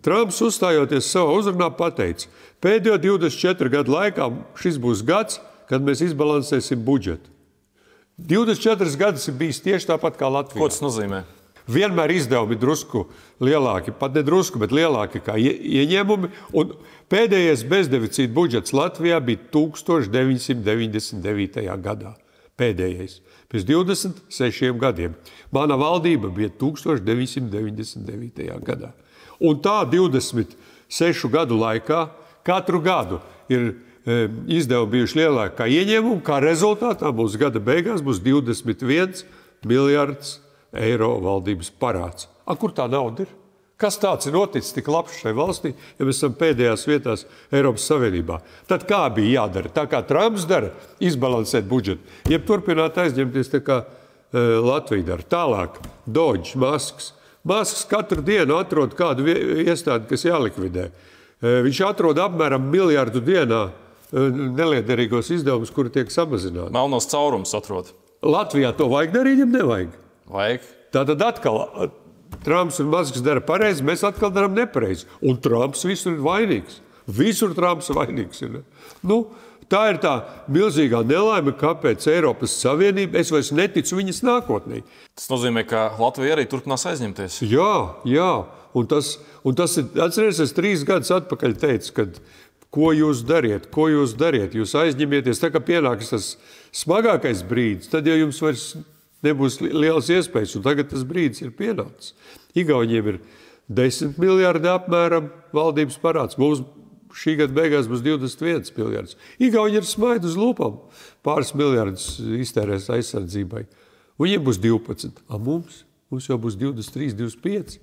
Trumps uzstājoties savā uzrunā pateica, pēdējo 24 gadu laikā šis būs gads, kad mēs izbalansēsim budžetu. 24 gadus ir bijis tieši tāpat kā Latvijā. Ko tas nozīmē? Vienmēr izdevumi drusku lielāki, pat ne drusku, bet lielāki kā ieņēmumi. Un pēdējais bezdeficīta budžets Latvijā bija 1999. gadā. Pēdējais. Pēc 26 gadiem. Mana valdība bija 1999. gadā. Un tā 26 gadu laikā katru gadu ir izdevumi bijuši lielāki kā ieņēmumi, kā rezultātā mums gada beigās būs 21 miljards eiro valdības parāds. Kur tā nauda ir? Kas tāds ir noticis tik labs šai valstī, ja mēs esam pēdējās vietās Eiropas Savienībā? Tad kā bija jādara? Tā kā Trumps dara, izbalansēt budžetu, jeb turpināt aizņemties tā kā Latvija dara. Tālāk, Dodge, Masks. Masks katru dienu atrod kādu iestādi, kas jālikvidē. Viņš atrod apmēram miljardu dienā neliederīgos izdevumus, kuri tiek samazināti. Melnos caurums atrod. Latvijā to vajag darīt, ja nevajag? Vajag. Tātad atkal Trumps un Masks dara pareizi, mēs atkal darām nepareizi. Un Trumps visur ir vainīgs. Visur Trumps vainīgs ir. Tā ir tā milzīgā nelaime, kāpēc Eiropas Savienība, es vairs neticu viņas nākotnē. Tas nozīmē, ka Latvija arī turpinās aizņemties. Jā. Un tas ir, atcerieties, es 3 gadus atpakaļ teicu, kad ko jūs dariet? Jūs aizņemieties, tā kā pienāks tas smagākais brīdis, tad jau jums vairs nebūs lielas iespējas, un tagad tas brīdis ir pienācis. Igauniem ir 10 miljardi apmēram valdības parāds. Mums šī gada beigās būs 21 miljards. Igauni ir smaidi uz lūpām. Pāris miljardus iztērēs aizsardzībai. Viņiem būs 12. Mums jau būs 23, 25.